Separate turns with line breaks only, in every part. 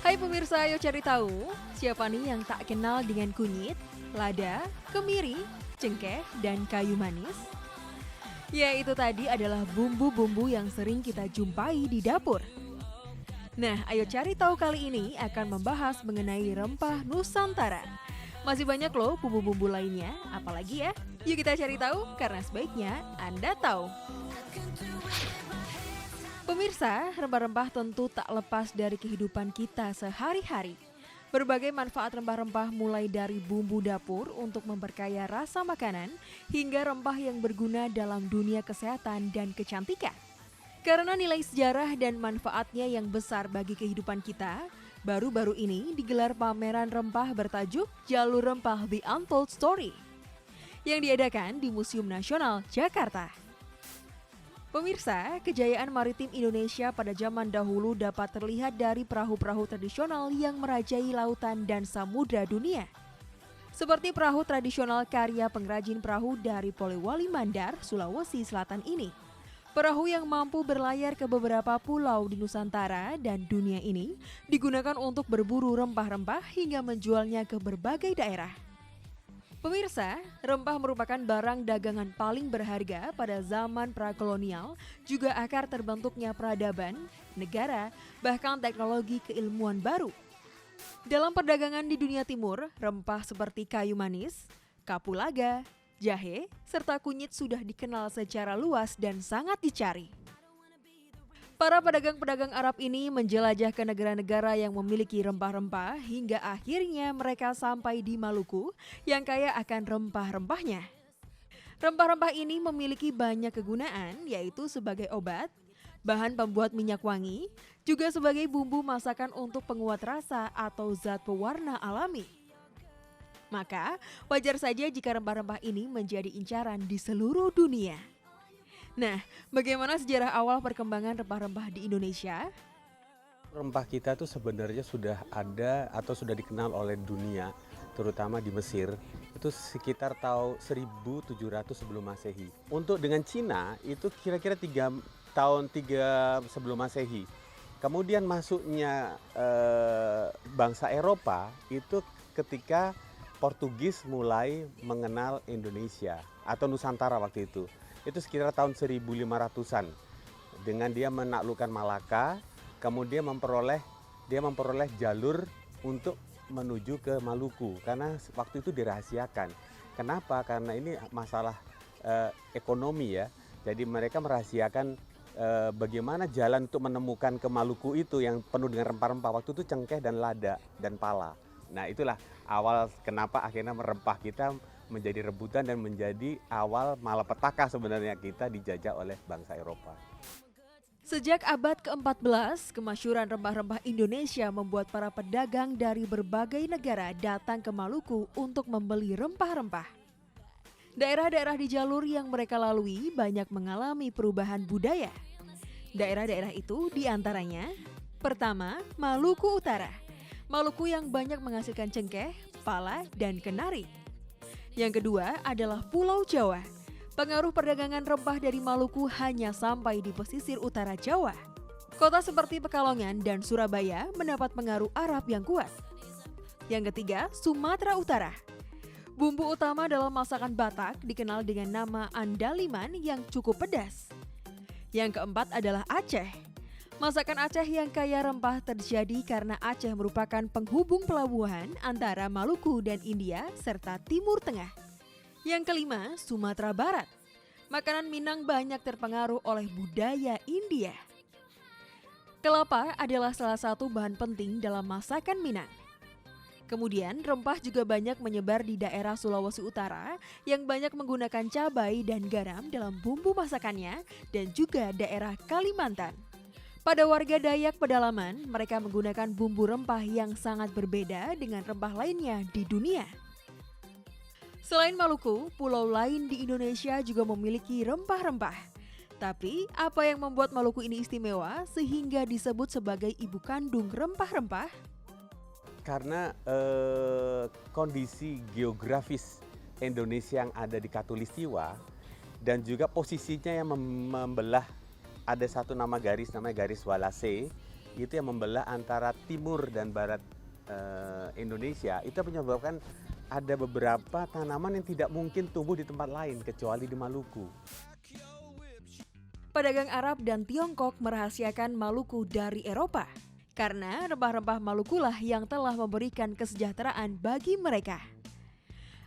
Hai pemirsa, ayo cari tahu siapa nih yang tak kenal dengan kunyit, lada, kemiri, cengkeh, dan kayu manis? Ya, itu tadi adalah bumbu-bumbu yang sering kita jumpai di dapur. Nah, ayo cari tahu kali ini akan membahas mengenai rempah Nusantara. Masih banyak loh bumbu-bumbu lainnya, apalagi ya? Yuk kita cari tahu karena sebaiknya Anda tahu. Pemirsa, rempah-rempah tentu tak lepas dari kehidupan kita sehari-hari. Berbagai manfaat rempah-rempah mulai dari bumbu dapur untuk memperkaya rasa makanan hingga rempah yang berguna dalam dunia kesehatan dan kecantikan. Karena nilai sejarah dan manfaatnya yang besar bagi kehidupan kita, baru-baru ini digelar pameran rempah bertajuk Jalur Rempah The Untold Story yang diadakan di Museum Nasional Jakarta. Pemirsa, kejayaan maritim Indonesia pada zaman dahulu dapat terlihat dari perahu-perahu tradisional yang merajai lautan dan samudra dunia. Seperti perahu tradisional karya pengrajin perahu dari Polewali Mandar, Sulawesi Selatan ini. Perahu yang mampu berlayar ke beberapa pulau di Nusantara dan dunia ini digunakan untuk berburu rempah-rempah hingga menjualnya ke berbagai daerah. Pemirsa, rempah merupakan barang dagangan paling berharga pada zaman prakolonial, juga akar terbentuknya peradaban, negara, bahkan teknologi keilmuan baru. Dalam perdagangan di dunia timur, rempah seperti kayu manis, kapulaga, jahe, serta kunyit sudah dikenal secara luas dan sangat dicari. Para pedagang-pedagang Arab ini menjelajah ke negara-negara yang memiliki rempah-rempah hingga akhirnya mereka sampai di Maluku yang kaya akan rempah-rempahnya. Rempah-rempah ini memiliki banyak kegunaan, yaitu sebagai obat, bahan pembuat minyak wangi, juga sebagai bumbu masakan untuk penguat rasa atau zat pewarna alami. Maka wajar saja jika rempah-rempah ini menjadi incaran di seluruh dunia. Nah, bagaimana sejarah awal perkembangan rempah-rempah di Indonesia?
Rempah kita tuh sebenarnya sudah ada atau sudah dikenal oleh dunia, terutama di Mesir, itu sekitar tahun 1700 sebelum Masehi. Untuk dengan Cina itu kira-kira tahun 3 sebelum Masehi. Kemudian masuknya bangsa Eropa itu ketika Portugis mulai mengenal Indonesia atau Nusantara waktu itu. Itu sekitar tahun 1500-an. Dengan dia menaklukkan Malaka, kemudian dia memperoleh jalur untuk menuju ke Maluku karena waktu itu dirahasiakan. Kenapa? Karena ini masalah ekonomi ya. Jadi mereka merahasiakan bagaimana jalan untuk menemukan ke Maluku itu yang penuh dengan rempah-rempah. Waktu itu cengkeh dan lada dan pala. Nah, itulah awal kenapa akhirnya rempah kita menjadi rebutan dan menjadi awal malapetaka sebenarnya kita dijajah oleh bangsa Eropa.
Sejak abad ke-14, kemasyhuran rempah-rempah Indonesia membuat para pedagang dari berbagai negara datang ke Maluku untuk membeli rempah-rempah. Daerah-daerah di jalur yang mereka lalui banyak mengalami perubahan budaya. Daerah-daerah itu diantaranya, pertama, Maluku Utara. Maluku yang banyak menghasilkan cengkeh, pala, dan kenari. Yang kedua adalah Pulau Jawa. Pengaruh perdagangan rempah dari Maluku hanya sampai di pesisir utara Jawa. Kota seperti Pekalongan dan Surabaya mendapat pengaruh Arab yang kuat. Yang ketiga, Sumatera Utara. Bumbu utama dalam masakan Batak dikenal dengan nama andaliman yang cukup pedas. Yang keempat adalah Aceh. Masakan Aceh yang kaya rempah terjadi karena Aceh merupakan penghubung pelabuhan antara Maluku dan India serta Timur Tengah. Yang kelima, Sumatera Barat. Makanan Minang banyak terpengaruh oleh budaya India. Kelapa adalah salah satu bahan penting dalam masakan Minang. Kemudian rempah juga banyak menyebar di daerah Sulawesi Utara yang banyak menggunakan cabai dan garam dalam bumbu masakannya dan juga daerah Kalimantan. Pada warga Dayak pedalaman, mereka menggunakan bumbu rempah yang sangat berbeda dengan rempah lainnya di dunia. Selain Maluku, pulau lain di Indonesia juga memiliki rempah-rempah. Tapi, apa yang membuat Maluku ini istimewa sehingga disebut sebagai ibu kandung rempah-rempah?
Karena kondisi geografis Indonesia yang ada di Katulistiwa dan juga posisinya yang membelah ada satu nama garis namanya garis Walase itu yang membelah antara timur dan barat Indonesia, itu menyebabkan ada beberapa tanaman yang tidak mungkin tumbuh di tempat lain kecuali di Maluku.
Pedagang Arab dan Tiongkok merahasiakan Maluku dari Eropa karena rempah-rempah Maluku lah yang telah memberikan kesejahteraan bagi mereka.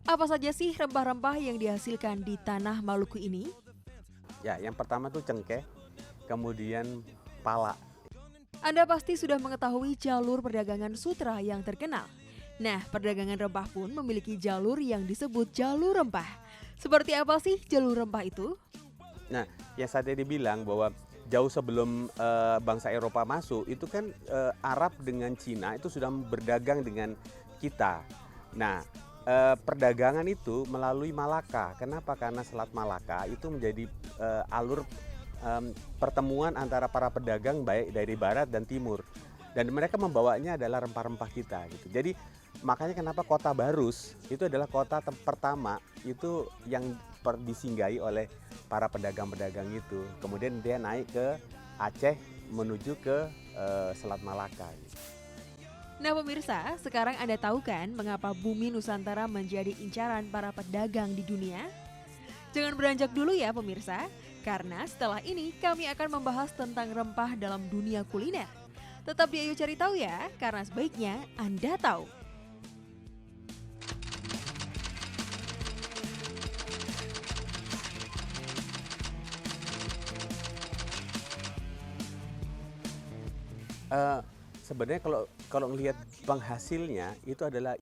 Apa saja sih rempah-rempah yang dihasilkan di tanah Maluku ini?
Ya, yang pertama tuh cengkeh, kemudian pala.
Anda pasti sudah mengetahui jalur perdagangan sutra yang terkenal. Nah, perdagangan rempah pun memiliki jalur yang disebut jalur rempah. Seperti apa sih jalur rempah itu?
Nah, yang saya tadi bilang bahwa jauh sebelum bangsa Eropa masuk, itu kan Arab dengan Cina itu sudah berdagang dengan kita. Nah, perdagangan itu melalui Malaka. Kenapa? Karena Selat Malaka itu menjadi alur pertemuan antara para pedagang baik dari barat dan timur, dan mereka membawanya adalah rempah-rempah kita gitu. Jadi makanya kenapa kota Barus itu adalah kota pertama itu yang disinggahi oleh para pedagang-pedagang itu. Kemudian dia naik ke Aceh menuju ke Selat Malaka gitu.
Nah pemirsa, sekarang Anda tahu kan mengapa bumi Nusantara menjadi incaran para pedagang di dunia? Jangan beranjak dulu ya pemirsa, karena setelah ini kami akan membahas tentang rempah dalam dunia kuliner. Tetap di Ayo Cari Tahu ya, karena sebaiknya Anda tahu.
Sebenarnya kalau melihat penghasilnya itu adalah